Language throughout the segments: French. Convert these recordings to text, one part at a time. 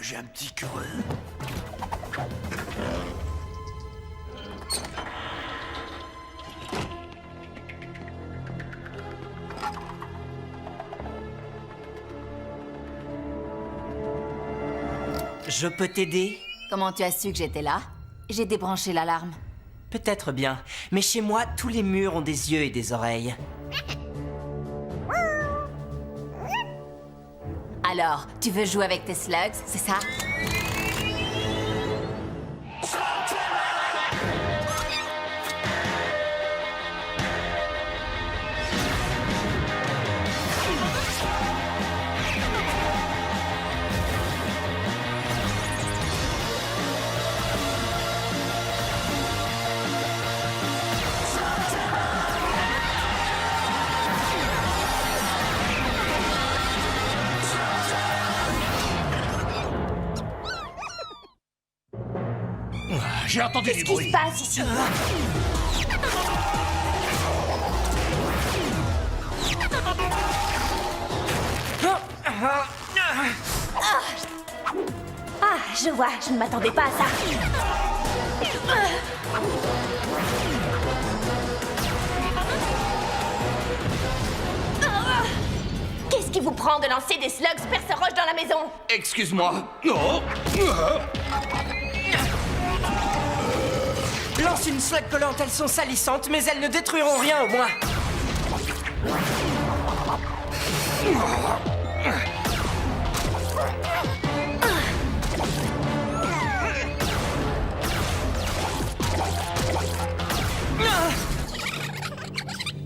J'ai un petit creux. Je peux t'aider? Comment tu as su que j'étais là? J'ai débranché l'alarme. Peut-être bien, mais chez moi, tous les murs ont des yeux et des oreilles. Alors, tu veux jouer avec tes slugs, c'est ça? J'ai entendu du bruit. Qu'est-ce qui se passe ici? Ah, je vois, je ne m'attendais pas à ça. Qu'est-ce qui vous prend de lancer des slugs perce-roches dans la maison? Excuse-moi. Non. Lance une slug collante, elles sont salissantes, mais elles ne détruiront rien au moins.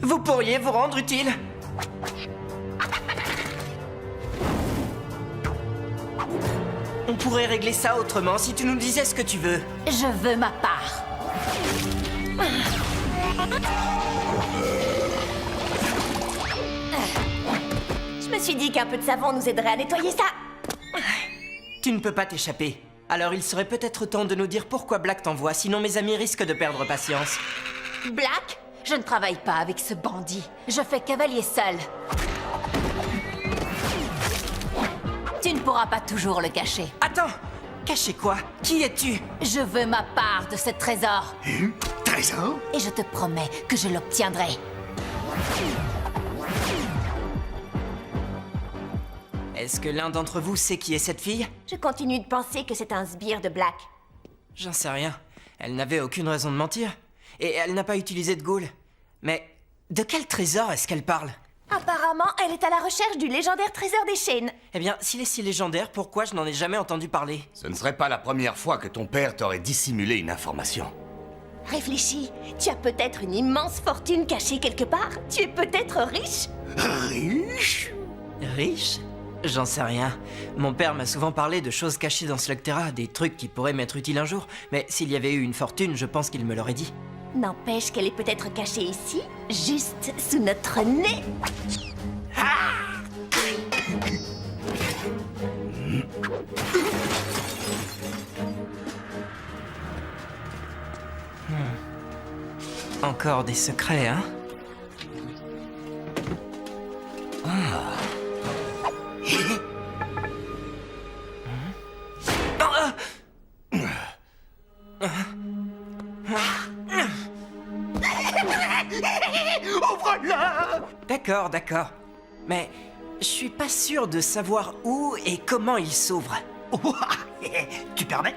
Vous pourriez vous rendre utile. On pourrait régler ça autrement si tu nous disais ce que tu veux. Je veux ma part. Je me suis dit qu'un peu de savon nous aiderait à nettoyer ça. Tu ne peux pas t'échapper. Alors il serait peut-être temps de nous dire pourquoi Black t'envoie, sinon mes amis risquent de perdre patience. Black? Je ne travaille pas avec ce bandit. Je fais cavalier seul. Tu ne pourras pas toujours le cacher. Attends! Cacher quoi? Qui es-tu? Je veux ma part de ce trésor. Trésor? Et je te promets que je l'obtiendrai. Est-ce que l'un d'entre vous sait qui est cette fille? Je continue de penser que c'est un sbire de Black. J'en sais rien. Elle n'avait aucune raison de mentir. Et elle n'a pas utilisé de Ghoul. Mais de quel trésor est-ce qu'elle parle? Apparemment, elle est à la recherche du légendaire trésor des chaînes. Eh bien, s'il est si légendaire, pourquoi je n'en ai jamais entendu parler? Ce ne serait pas la première fois que ton père t'aurait dissimulé une information. Réfléchis, tu as peut-être une immense fortune cachée quelque part. Tu es peut-être riche. Riche? Riche? J'en sais rien. Mon père m'a souvent parlé de choses cachées dans Slugterra, des trucs qui pourraient m'être utiles un jour. Mais s'il y avait eu une fortune, je pense qu'il me l'aurait dit. N'empêche qu'elle est peut-être cachée ici, juste sous notre nez. Encore des secrets, hein? Ouvre-la! D'accord, d'accord. Mais je suis pas sûr de savoir où et comment il s'ouvre. Tu permets?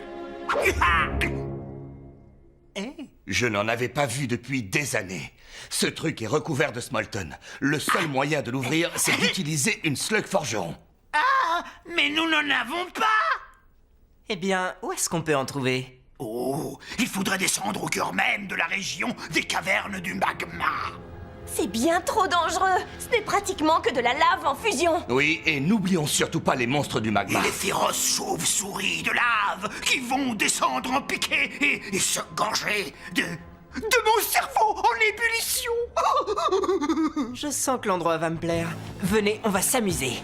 Je n'en avais pas vu depuis des années. Ce truc est recouvert de Smolton. Le seul moyen de l'ouvrir, c'est d'utiliser une slug forgeron. Ah, mais nous n'en avons pas! Eh bien, où est-ce qu'on peut en trouver? Oh, il faudrait descendre au cœur même de la région des cavernes du magma. C'est bien trop dangereux. Ce n'est pratiquement que de la lave en fusion. Oui, et n'oublions surtout pas les monstres du Et magma. les féroces chauves-souris de lave qui vont descendre en piqué et se gorger de mon cerveau en ébullition. Je sens que l'endroit va me plaire. Venez, on va s'amuser.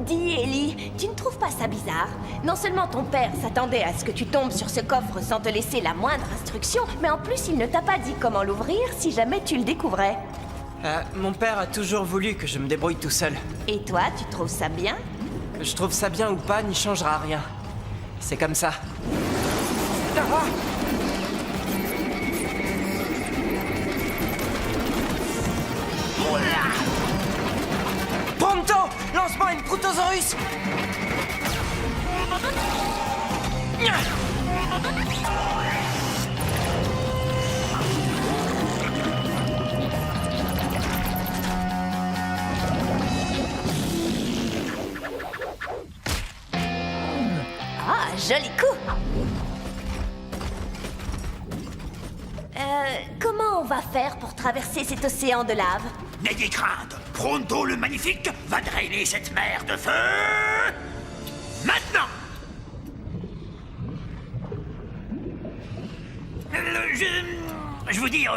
Dis, Ellie, tu ne trouves pas ça bizarre? Non seulement ton père s'attendait à ce que tu tombes sur ce coffre sans te laisser la moindre instruction, mais en plus il ne t'a pas dit comment l'ouvrir si jamais tu le découvrais. Mon père a toujours voulu que je me débrouille tout seul. Et toi, tu trouves ça bien? Que je trouve ça bien ou pas n'y changera rien. C'est comme ça. Ah! Pronto! Lance-moi une Protosaurus! Ah, joli coup! Comment on va faire pour traverser cet océan de lave? N'ayez crainte, Pronto le Magnifique va drainer cette mer de feu maintenant. Je veux dire,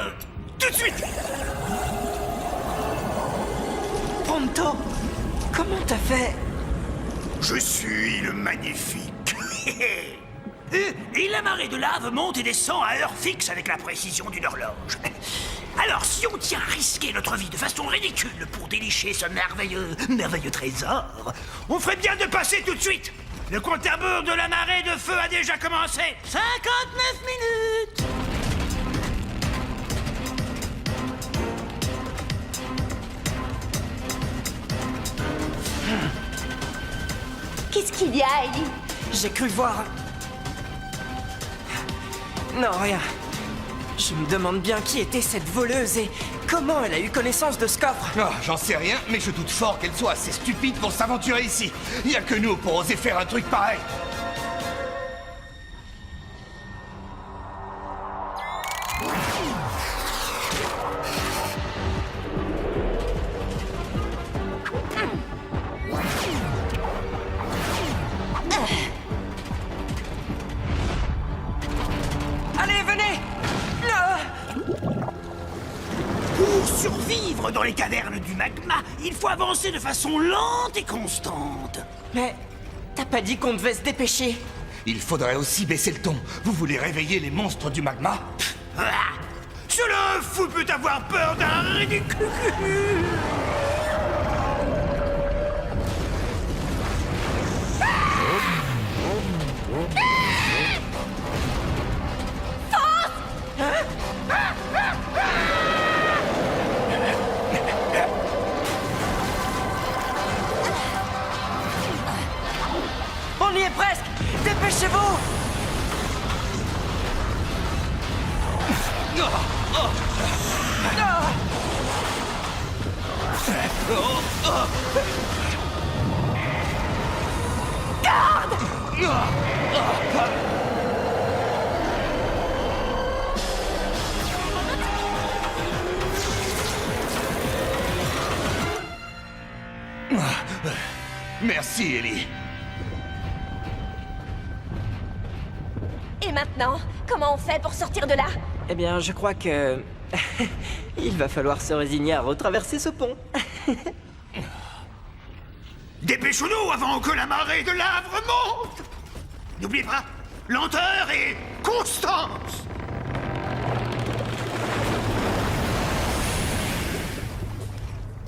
tout de suite. Pronto! Comment t'as fait? Je suis le Magnifique. Et la marée de lave monte et descend à heure fixe avec la précision d'une horloge. Alors, si on tient à risquer notre vie de façon ridicule pour dénicher ce merveilleux trésor, on ferait bien de passer tout de suite. Le compte à rebours de la marée de feu a déjà commencé. 59 minutes. Qu'est-ce qu'il y a, Ellie? J'ai cru voir. Non, rien. Je me demande bien qui était cette voleuse et comment elle a eu connaissance de ce coffre. Oh, j'en sais rien, mais je doute fort qu'elle soit assez stupide pour s'aventurer ici. Il y a que nous pour oser faire un truc pareil. Allez, venez! Ah! Pour survivre dans les cavernes du magma, il faut avancer de façon lente et constante. Mais t'as pas dit qu'on devait se dépêcher? Il faudrait aussi baisser le ton. Vous voulez réveiller les monstres du magma? Ah, cela fou peut avoir peur d'un ridicule. On y est presque! Dépêchez-vous! Ah! Merci, Ellie. Et maintenant, comment on fait pour sortir de là? Eh bien, je crois que... il va falloir se résigner à retraverser ce pont. Dépêchons-nous avant que la marée de lave remonte. N'oubliez pas, lenteur et constance.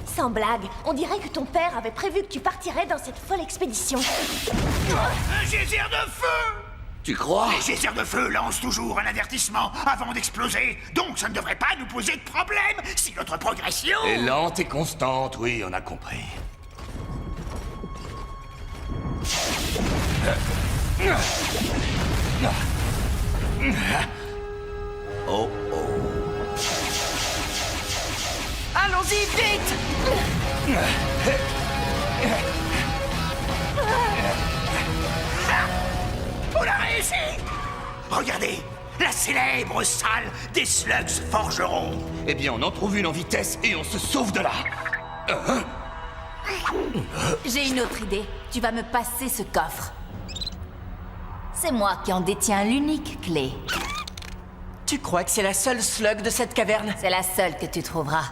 Sans blague, on dirait que ton père avait prévu que tu partirais dans cette folle expédition. Un geyser de feu. Tu crois? Les geysers de feu lancent toujours un avertissement avant d'exploser, donc ça ne devrait pas nous poser de problème si notre progression... Et lente et constante, oui, on a compris. Oh oh. Allons-y, vite! On a réussi! Regardez, la célèbre salle des Slugs forgerons. Eh bien, on en trouve une en vitesse et on se sauve de là. J'ai une autre idée. Tu vas me passer ce coffre. C'est moi qui en détiens l'unique clé. Tu crois que c'est la seule slug de cette caverne? C'est la seule que tu trouveras.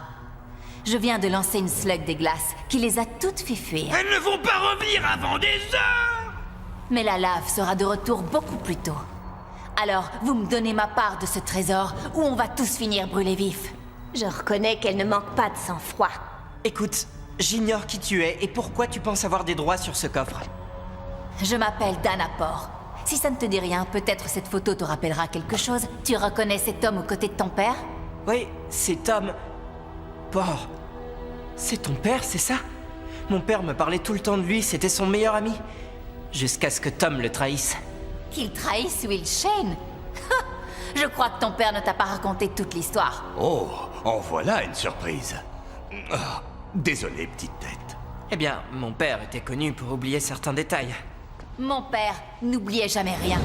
Je viens de lancer une slug des glaces qui les a toutes fait fuir. Elles ne vont pas revenir avant des heures! Mais la lave sera de retour beaucoup plus tôt. Alors, vous me donnez ma part de ce trésor ou on va tous finir brûlés vifs. Je reconnais qu'elle ne manque pas de sang-froid. Écoute, j'ignore qui tu es et pourquoi tu penses avoir des droits sur ce coffre. Je m'appelle Dana Por. Si ça ne te dit rien, peut-être cette photo te rappellera quelque chose. Tu reconnais cet homme aux côtés de ton père? Oui, c'est Tom. Por. C'est ton père, c'est ça? Mon père me parlait tout le temps de lui, c'était son meilleur ami. Jusqu'à ce que Tom le trahisse. Qu'il trahisse Will Shane? Je crois que ton père ne t'a pas raconté toute l'histoire. Oh, en voilà une surprise. Ah, désolé, petite tête. Eh bien, mon père était connu pour oublier certains détails. Mon père n'oubliait jamais rien.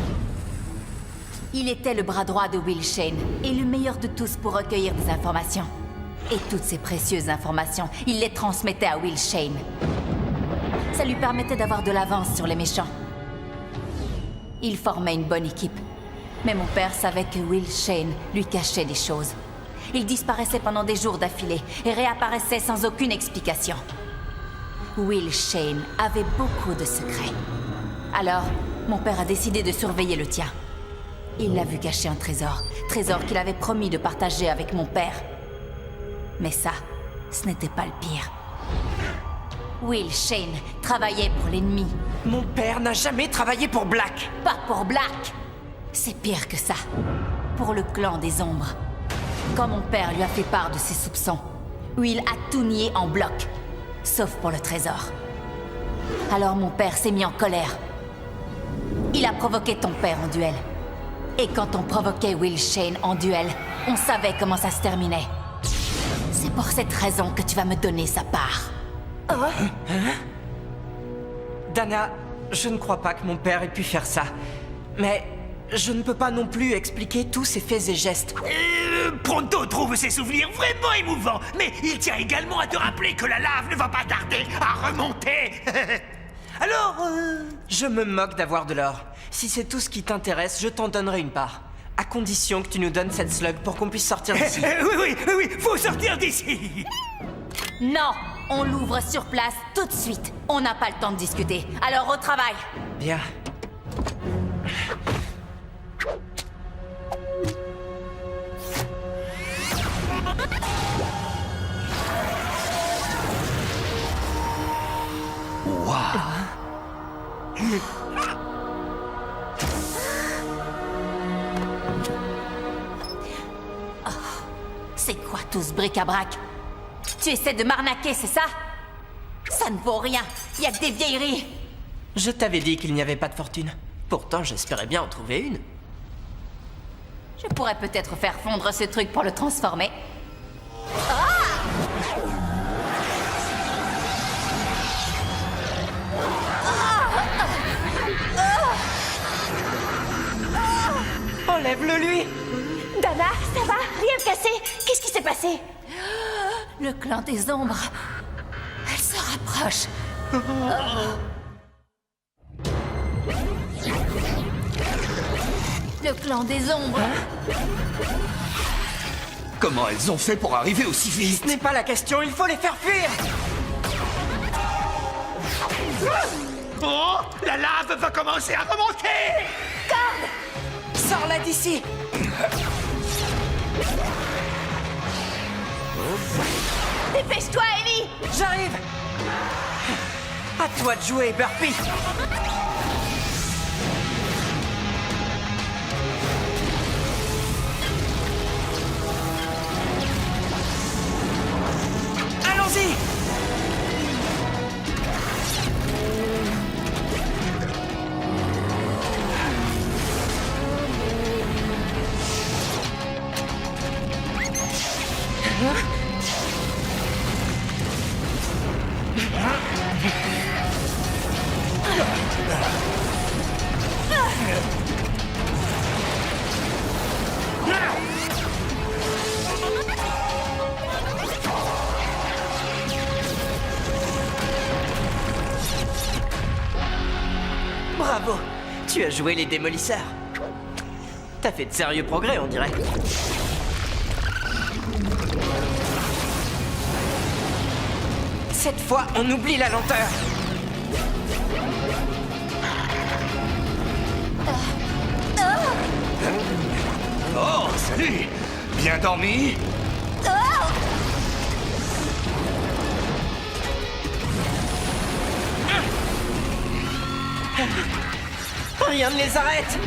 Il était le bras droit de Will Shane et le meilleur de tous pour recueillir des informations. Et toutes ces précieuses informations, il les transmettait à Will Shane. Ça lui permettait d'avoir de l'avance sur les méchants. Il formait une bonne équipe. Mais mon père savait que Will Shane lui cachait des choses. Il disparaissait pendant des jours d'affilée et réapparaissait sans aucune explication. Will Shane avait beaucoup de secrets. Alors, mon père a décidé de surveiller le tien. Il l'a vu cacher un trésor. Trésor qu'il avait promis de partager avec mon père. Mais ça, ce n'était pas le pire. Will Shane travaillait pour l'ennemi. Mon père n'a jamais travaillé pour Black. Pas pour Black. C'est pire que ça. Pour le clan des ombres. Quand mon père lui a fait part de ses soupçons, Will a tout nié en bloc. Sauf pour le trésor. Alors mon père s'est mis en colère. Il a provoqué ton père en duel. Et quand on provoquait Will Shane en duel, on savait comment ça se terminait. C'est pour cette raison que tu vas me donner sa part. Dana, je ne crois pas que mon père ait pu faire ça. Mais je ne peux pas non plus expliquer tous ses faits et gestes. Pronto trouve ses souvenirs vraiment émouvants, mais il tient également à te rappeler que la lave ne va pas tarder à remonter. Alors, Je me moque d'avoir de l'or. Si c'est tout ce qui t'intéresse, je t'en donnerai une part. À condition que tu nous donnes cette slug pour qu'on puisse sortir d'ici. oui, faut sortir d'ici. Non, on l'ouvre sur place tout de suite. On n'a pas le temps de discuter. Alors au travail. Bien. C'est quoi tout ce bric-à-brac? Tu essaies de m'arnaquer, c'est ça? Ça ne vaut rien. Il y a que des vieilleries. Je t'avais dit qu'il n'y avait pas de fortune. Pourtant, j'espérais bien en trouver une. Je pourrais peut-être faire fondre ce truc pour le transformer. Enlève-le lui! Dana, ça va? Rien de cassé? Qu'est-ce qui s'est passé? Le clan des ombres. Elle se rapproche. Le clan des ombres. Comment elles ont fait pour arriver aussi vite? Ce n'est pas la question, il faut les faire fuir! Oh, la lave va commencer à remonter. Sors-la d'ici! Dépêche-toi, Ellie! J'arrive! À toi de jouer, Burpee! Allons-y! Tu as joué les démolisseurs. T'as fait de sérieux progrès, on dirait. Cette fois, on oublie la lenteur. Oh, salut! Bien dormi? Rien ne les arrête.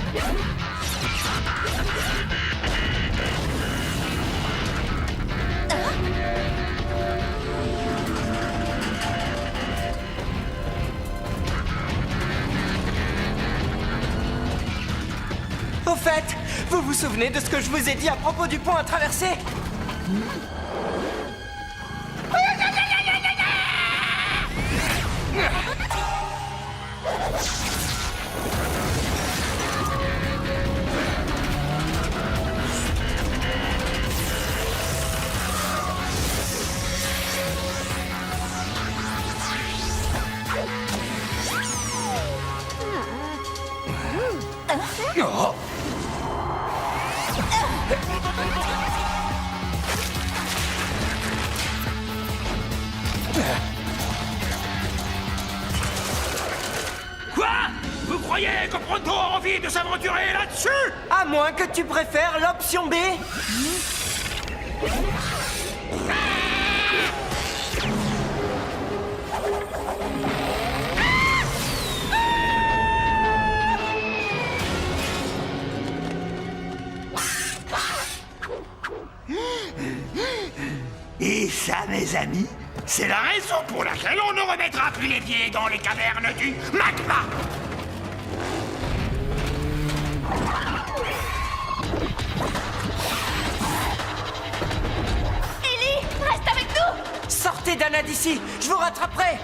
Au fait, vous vous souvenez de ce que je vous ai dit à propos du pont à traverser? Oh. Quoi? Vous croyez que Pronto a envie de s'aventurer là-dessus? À moins que tu préfères l'option B. Et ça, mes amis, c'est la raison pour laquelle on ne remettra plus les pieds dans les cavernes du magma. Ellie, reste avec nous! Sortez Dana d'ici, je vous rattraperai.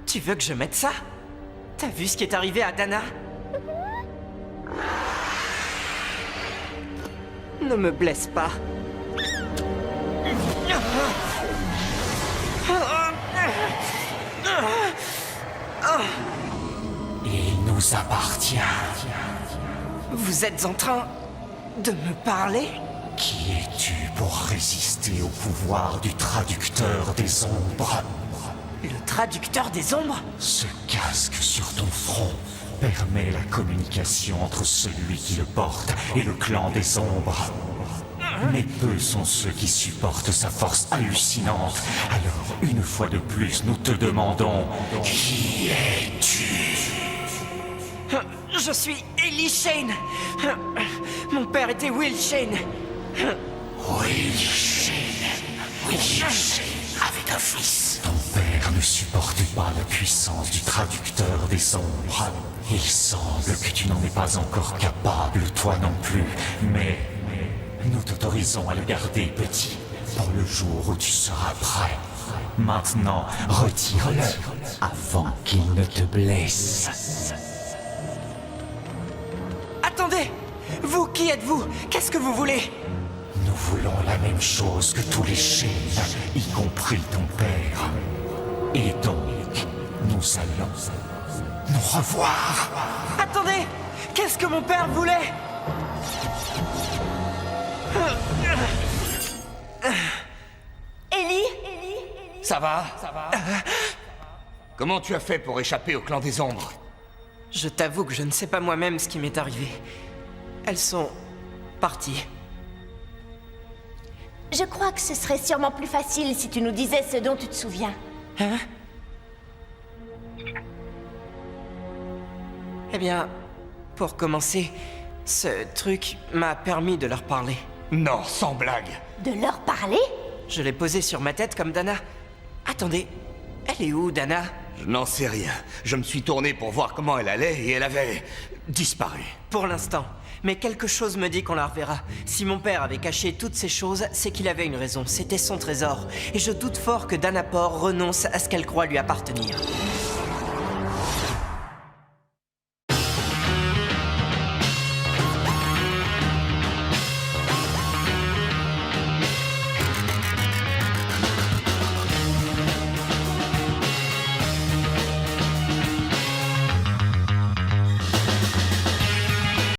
Tu veux que je mette ça? T'as vu ce qui est arrivé à Dana? Ne me blesse pas. Il nous appartient. Vous êtes en train de me parler? Qui es-tu pour résister au pouvoir du traducteur des ombres? Le traducteur des ombres? Ce casque sur ton front permet la communication entre celui qui le porte et le clan des ombres. Mais peu sont ceux qui supportent sa force hallucinante. Alors, une fois de plus, nous te demandons... Qui es-tu? Je suis Ellie Shane. Mon père était Will Shane. Will Shane. Will Shane avait un fils. Ton père ne supporte pas la puissance du traducteur des ombres. Il semble que tu n'en es pas encore capable, toi non plus. Mais nous t'autorisons à le garder petit, pour le jour où tu seras prêt. Maintenant, retire-le, avant qu'il ne te blesse. Attendez! Vous, qui êtes-vous? Qu'est-ce que vous voulez? Nous voulons la même chose que tous les Shane, y compris ton père. Et donc, nous allons nous revoir. Attendez! Qu'est-ce que mon père voulait? Ellie? Ça va? Comment tu as fait pour échapper au clan des ombres? Je t'avoue que je ne sais pas moi-même ce qui m'est arrivé. Elles sont parties. Je crois que ce serait sûrement plus facile si tu nous disais ce dont tu te souviens. Hein? Eh bien, pour commencer, ce truc m'a permis de leur parler. Non, sans blague. De leur parler? Je l'ai posé sur ma tête comme Dana. Attendez, elle est où, Dana? Je n'en sais rien. Je me suis tourné pour voir comment elle allait et elle avait disparu. Pour l'instant. Mais quelque chose me dit qu'on la reverra. Si mon père avait caché toutes ces choses, c'est qu'il avait une raison. C'était son trésor. Et je doute fort que Danapor renonce à ce qu'elle croit lui appartenir.